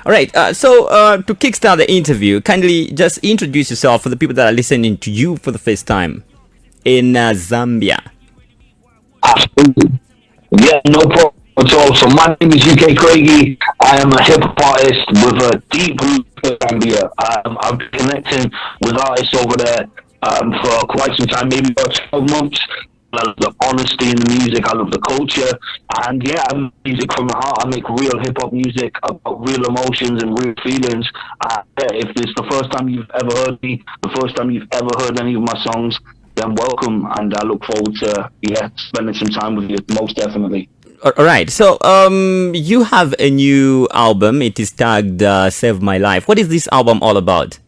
All right. To kickstart the interview, kindly just introduce yourself for the people that are listening to you for the first time in Zambia. Absolutely. Yeah, no problem at all. So my name is UK-Craigie. I am a hip-hop artist with a deep root in Zambia. I've been connecting with artists over there for quite some time, maybe about 12 months. I love the honesty in the music. I love the culture. And yeah, I make music from the heart. I make real hip-hop music about real emotions and real feelings. If it's the first time you've ever heard me, the first time you've ever heard any of my songs, then welcome, and I look forward to spending some time with you, most definitely. All right. So you have a new album. It is tagged Save My Life. What is this album all about?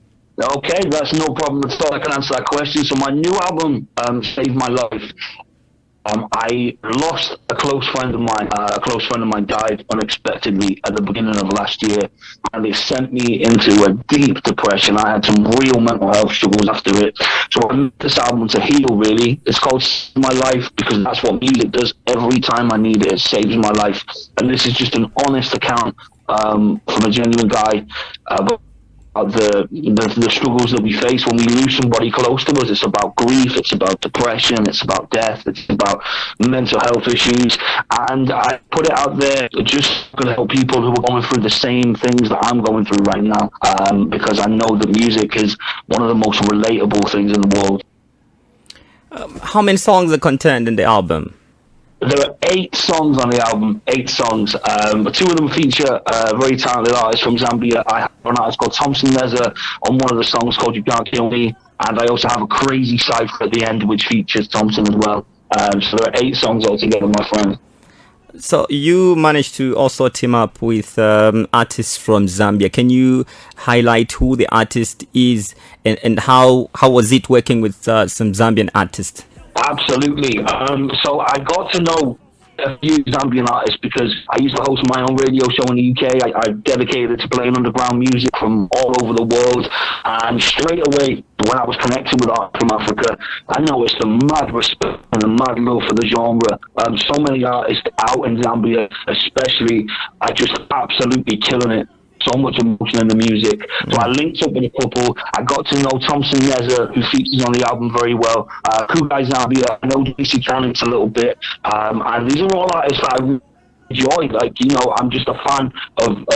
Okay, that's no problem at all. I can answer that question. So my new album, Save My Life. I lost a close friend of mine. A close friend of mine died unexpectedly at the beginning of last year, and it sent me into a deep depression. I had some real mental health struggles after it. So I made this album to heal, really. It's called Save My Life because that's what music does. Every time I need it, it saves my life. And this is just an honest account from a genuine guy the struggles that we face when we lose somebody close to us. It's about grief, it's about depression, it's about death, it's about mental health issues, and I put it out there just going to help people who are going through the same things that I'm going through right now, because I know that music is one of the most relatable things in the world. How many songs are contained in the album? There are 8 songs on the album, 8 songs. 2 of them feature very talented artists from Zambia. I have an artist called Necha on one of the songs called You Can't Kill Me, and I also have a crazy cypher at the end which features Thompson as well. So there are 8 songs altogether, my friend. So you managed to also team up with artists from Zambia. Can you highlight who the artist is and how was it working with some Zambian artists? Absolutely. So I got to know a few Zambian artists because I used to host my own radio show in the UK. I dedicated to playing underground music from all over the world. And straight away, when I was connected with art from Africa, I noticed a mad respect and a mad love for the genre. So many artists out in Zambia, especially, are just absolutely killing it. So much emotion in the music. So I linked up with a couple. I got to know Thompson Necha, who features on the album very well. Kugai Zambia, I know DC Cannons a little bit. And these are all artists that I really enjoy. Like, you know, I'm just a fan of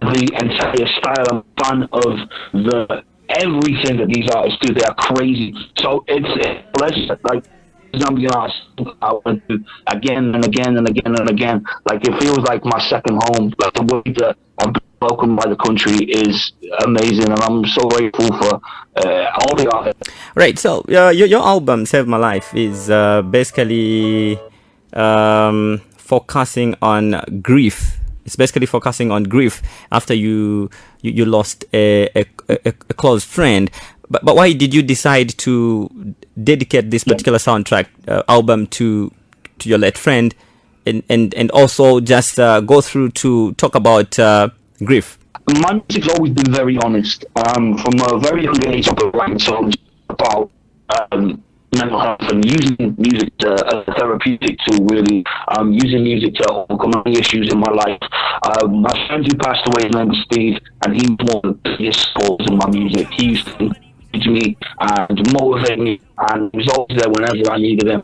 the entire style. I'm a fan of everything that these artists do. They are crazy. So it's a pleasure. Like, Zambian artists I want to do again and again and again and again. Like, it feels like my second home. Like, the way that I'm welcomed by the country is amazing, and I'm so grateful for all the artists. Right. So your album Save My Life is basically focusing on grief. It's basically focusing on grief after you lost a close friend. But why did you decide to dedicate this particular soundtrack album to your late friend, and also just go through to talk about grief? My music's always been very honest. From a very young age, I've been writing songs about mental health and using music as a therapeutic tool, really. Using music to overcome any issues in my life. My friend who passed away, his name was Steve, and he was one of the biggest supporters in my music. He used to encourage me and motivate me, and he was always there whenever I needed him.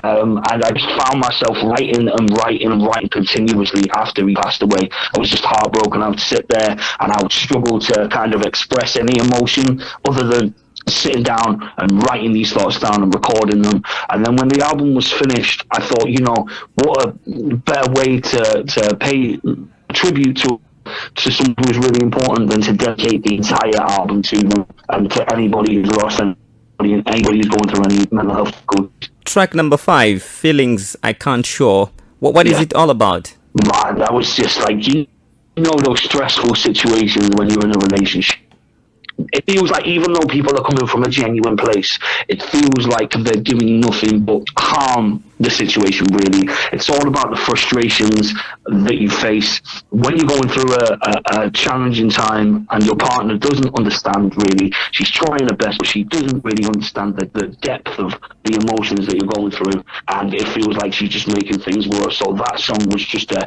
And I just found myself writing continuously after he passed away. I was just heartbroken. I would sit there and I would struggle to kind of express any emotion other than sitting down and writing these thoughts down and recording them. And then when the album was finished, I thought, you know, what a better way to pay tribute to someone who's really important than to dedicate the entire album to them and to anybody who's lost and anybody who's going through any mental health struggles. Track number 5, Feelings I Can't Show. What is it all about? Man, that was just like, you know those stressful situations when you're in a relationship. it feels like even though people are coming from a genuine place, it feels like they're doing nothing but harm the situation, really. It's all about the frustrations that you face when you're going through a challenging time and your partner doesn't understand, really. She's trying her best, but she doesn't really understand the depth of the emotions that you're going through, and it feels like she's just making things worse. So that song was just an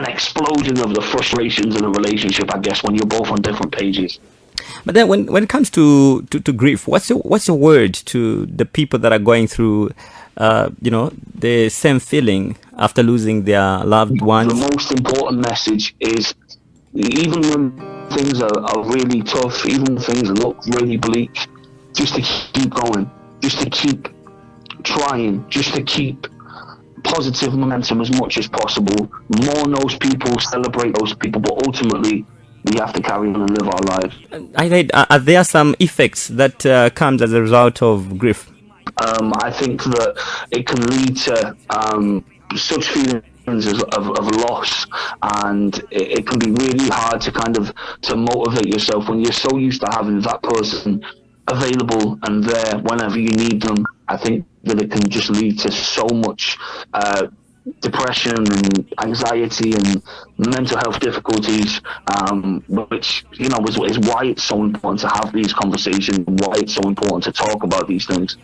explosion of the frustrations in a relationship, I guess, when you're both on different pages. But then when it comes to grief, what's your word to the people that are going through the same feeling after losing their loved ones? The most important message is, even when things are really tough, even when things look really bleak, just to keep going, just to keep trying, just to keep positive momentum as much as possible. Mourn those people, celebrate those people, but ultimately we have to carry on and live our lives. I read, are there some effects that comes as a result of grief? I think that it can lead to such feelings of loss, and it can be really hard to motivate yourself when you're so used to having that person available and there whenever you need them. I think that it can just lead to so much depression and anxiety and mental health difficulties, which is why it's so important to have these conversations, why it's so important to talk about these things.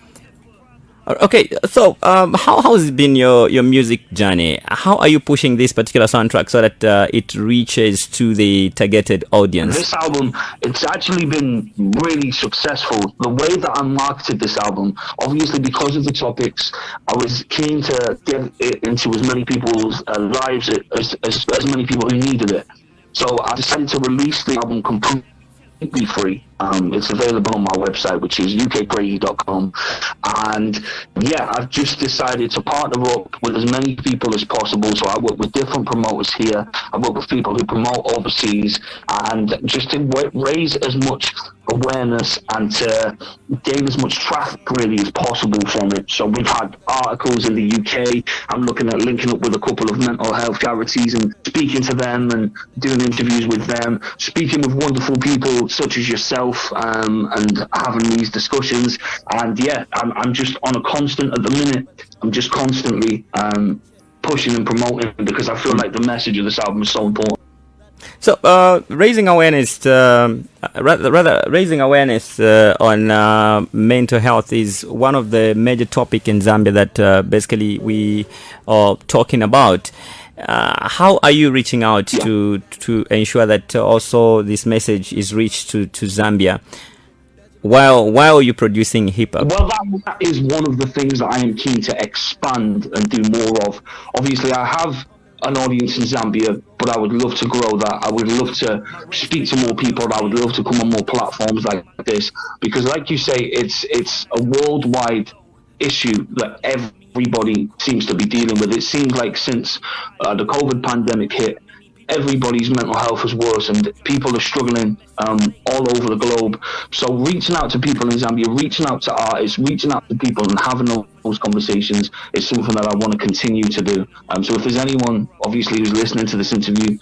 Okay, so how has it been your music journey? How are you pushing this particular soundtrack so that it reaches to the targeted audience? This album, it's actually been really successful. The way that I marketed this album, obviously because of the topics, I was keen to get it into as many people's lives as many people who needed it. So I decided to release the album completely free. It's available on my website, which is UK-Craigie.com, and I've just decided to partner up with as many people as possible. So I work with different promoters here, I work with people who promote overseas, and just to raise as much awareness and to gain as much traffic really as possible from it. So we've had articles in the UK. I'm looking at linking up with a couple of mental health charities and speaking to them and doing interviews with them, speaking with wonderful people such as yourself, and having these discussions. And I'm just on a constant at the minute. I'm just constantly pushing and promoting, because I feel like the message of this album is so important. So raising awareness, raising awareness on mental health is one of the major topics in Zambia that basically we are talking about. How are you reaching out to ensure that also this message is reached to Zambia while you're producing hip hop? Well, that is one of the things that I am keen to expand and do more of. Obviously, I have an audience in Zambia, but I would love to grow that. I would love to speak to more people. I would love to come on more platforms like this, because like you say, it's a worldwide issue that everybody seems to be dealing with. It seems like since the COVID pandemic hit, everybody's mental health has worsened. People are struggling all over the globe. So reaching out to people in Zambia, reaching out to artists, reaching out to people and having those conversations is something that I want to continue to do. So if there's anyone, obviously, who's listening to this interview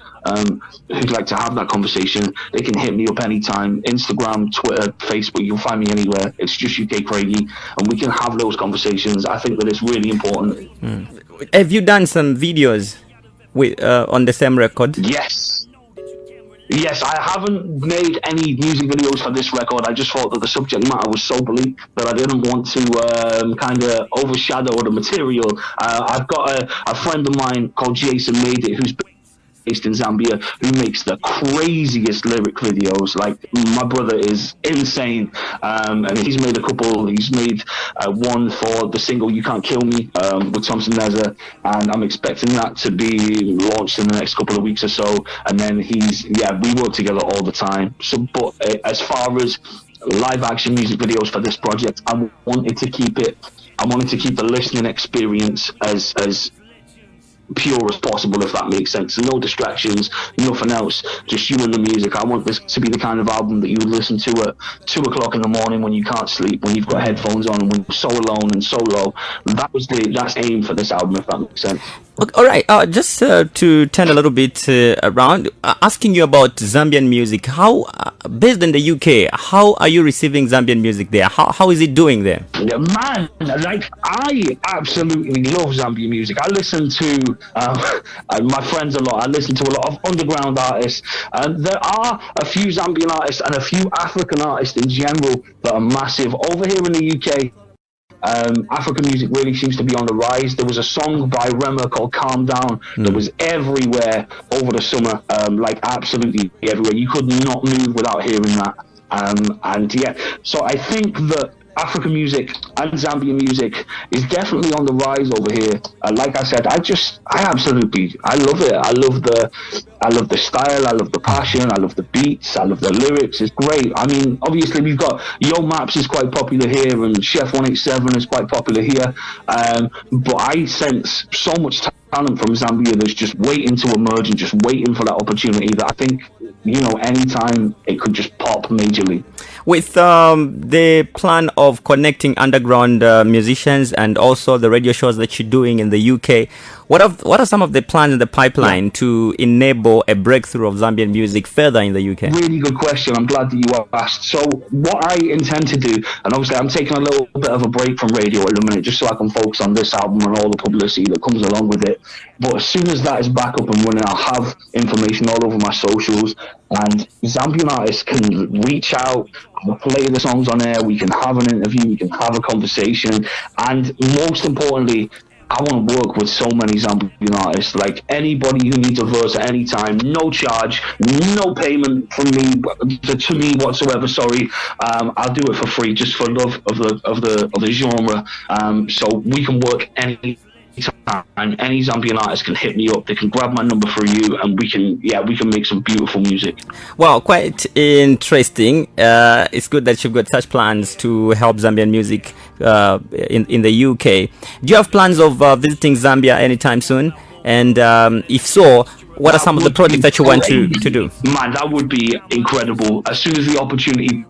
who'd like to have that conversation, they can hit me up anytime. Instagram, Twitter, Facebook, you'll find me anywhere. It's just UK-Craigie, and we can have those conversations. I think that it's really important. Have you done some videos with on the same record? Yes, I haven't made any music videos for this record. I just thought that the subject matter was so bleak that I didn't want to kind of overshadow the material. I've got a friend of mine called Jason Made It, who's based in Zambia, who makes the craziest lyric videos. Like, my brother is insane, and he's made a couple. He's made one for the single "You Can't Kill Me" with Thompson Neza, and I'm expecting that to be launched in the next couple of weeks or so. And then we work together all the time. So, but as far as live action music videos for this project, I wanted to keep the listening experience as pure as possible, if that makes sense. No distractions, nothing else, just you and the music. I want this to be the kind of album that you would listen to at 2 o'clock in the morning when you can't sleep, when you've got headphones on, and when you're so alone and so low. That's aim for this album, if that makes sense. Okay, all right. Just to turn a little bit around, asking you about Zambian music. How, based in the UK, how are you receiving Zambian music there? How is it doing there? Yeah, man, like I absolutely love Zambian music. I listen to my friends a lot. I listen to a lot of underground artists. There are a few Zambian artists and a few African artists in general that are massive. Over here in the UK, African music really seems to be on the rise. There was a song by Rema called Calm Down that was everywhere over the summer, like absolutely everywhere. You could not move without hearing that. And yeah, so I think that African music and Zambian music is definitely on the rise over here. Like I said, I love it. I love the style. I love the passion. I love the beats. I love the lyrics. It's great. I mean, obviously we've got Yo Maps is quite popular here, and Chef 187 is quite popular here. But I sense so much talent from Zambia that's just waiting to emerge and just waiting for that opportunity that I think, anytime it could just pop majorly. With the plan of connecting underground musicians and also the radio shows that you're doing in the UK, what are some of the plans in the pipeline to enable a breakthrough of Zambian music further in the UK? Really good question. I'm glad that you asked. So what I intend to do, and obviously I'm taking a little bit of a break from radio at the minute just so I can focus on this album and all the publicity that comes along with it. But as soon as that is back up and running, I'll have information all over my socials, and Zambian artists can reach out, I'll play the songs on air, we can have an interview, we can have a conversation, and most importantly, I want to work with so many Zambian artists. Like anybody who needs a verse at any time, no charge, no payment from me to me whatsoever. Sorry, I'll do it for free, just for love of the genre. So we can work any time. Any Zambian artist can hit me up. They can grab my number for you, and we can make some beautiful music. Well, quite interesting. It's good that you've got such plans to help Zambian music in the UK. Do you have plans of visiting Zambia anytime soon? And if so, what are some of the projects that you want to do? Man, that would be incredible. As soon as the opportunity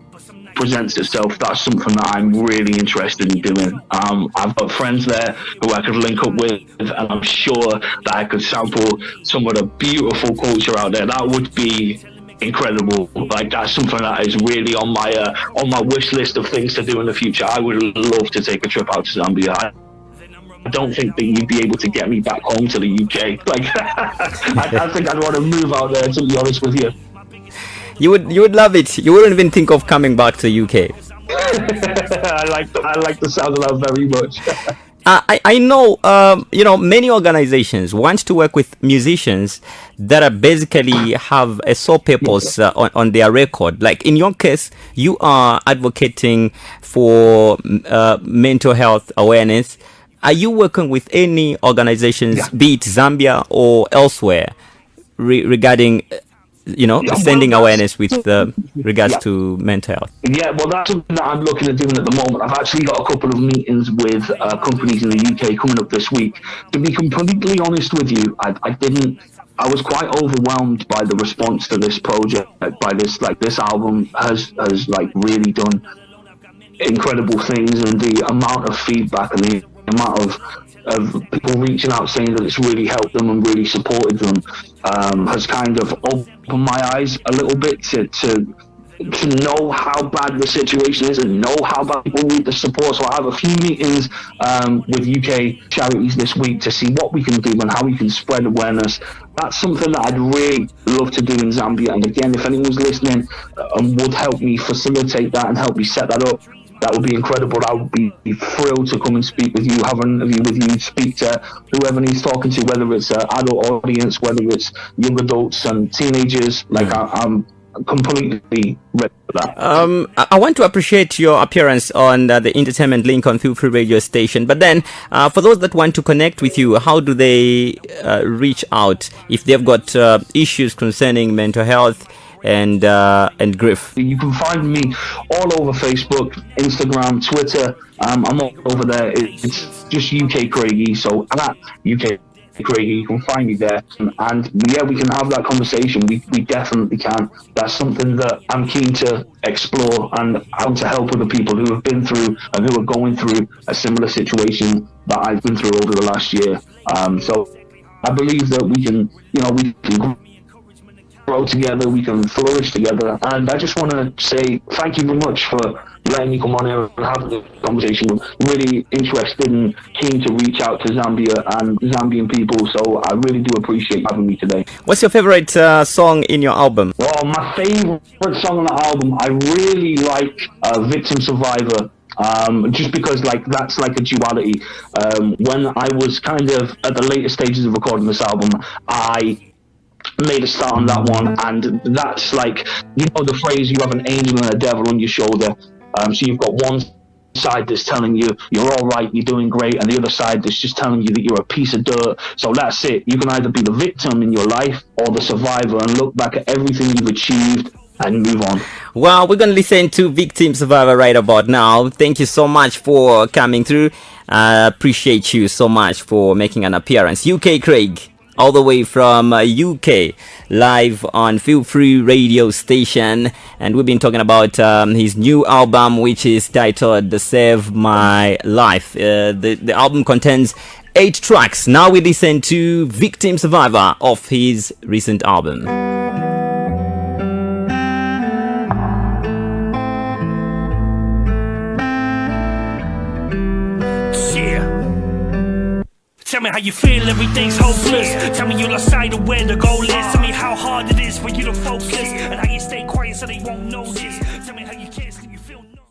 presents itself, that's something that I'm really interested in doing. I've got friends there who I could link up with, and I'm sure that I could sample some of the beautiful culture out there. That would be incredible. Like, that's something that is really on my wish list of things to do in the future. I would love to take a trip out to Zambia. I don't think that you'd be able to get me back home to the UK. Like, I think I'd want to move out there, to be honest with you. You would love it. You wouldn't even think of coming back to the UK. I like the sound of that very much. I know, many organizations want to work with musicians that are basically have a sole purpose on their record. Like in your case, you are advocating for mental health awareness. Are you working with any organizations, be it Zambia or elsewhere, regarding sending awareness with regards to mental health? Yeah, well, that's something that I'm looking at doing at the moment. I've actually got a couple of meetings with companies in the UK coming up this week. To be completely honest with you, I was quite overwhelmed by the response to this project. By this album has really done incredible things, and the amount of feedback and the amount of people reaching out saying that it's really helped them and really supported them has kind of opened my eyes a little bit to know how bad the situation is and know how bad people need the support. So I have a few meetings with UK charities this week to see what we can do and how we can spread awareness. That's something that I'd really love to do in Zambia. And again, if anyone's listening and would help me facilitate that and help me set that up, that would be incredible. I would be thrilled to come and speak with you, have an interview with you, speak to whoever needs talking to, whether it's an adult audience, whether it's young adults and teenagers. I'm completely ready for that. I want to appreciate your appearance on the Entertainment Link on Feel Free Radio Station. But then, for those that want to connect with you, how do they reach out if they've got issues concerning mental health and grief? You can find me all over Facebook, Instagram, Twitter. I'm all over there. It's just UK-Craigie. So at UK-Craigie, you can find me there. And yeah, we can have that conversation. We definitely can. That's something that I'm keen to explore, and I want to help other people who have been through and who are going through a similar situation that I've been through over the last year. So I believe that we can, we can grow together, we can flourish together. And I just want to say thank you very much for letting me come on here and have the conversation. I'm really interested and keen to reach out to Zambia and Zambian people, so I really do appreciate having me today. What's your favorite song in your album? Well, my favorite song on the album, I really like Victim Survivor. Just because that's like a duality. When I was kind of at the later stages of recording this album, I made a start on that one, and that's like, the phrase, you have an angel and a devil on your shoulder. So you've got one side that's telling you you're all right, you're doing great, and the other side that's just telling you that you're a piece of dirt. So that's it. You can either be the victim in your life or the survivor, and look back at everything you've achieved and move on. Well, we're going to listen to Victim Survivor right about now. Thank you so much for coming through. Appreciate you so much for making an appearance. UK-Craigie, all the way from UK, live on Feel Free radio station. And we've been talking about his new album, which is titled Save My Life. The album contains 8 tracks. Now we listen to Victim Survivor of his recent album. Tell me how you feel, everything's hopeless. Tell me you lost sight of where the goal is. Tell me how hard it is for you to focus, and how you stay quiet so they won't notice. Tell me how you can't sleep, you feel no.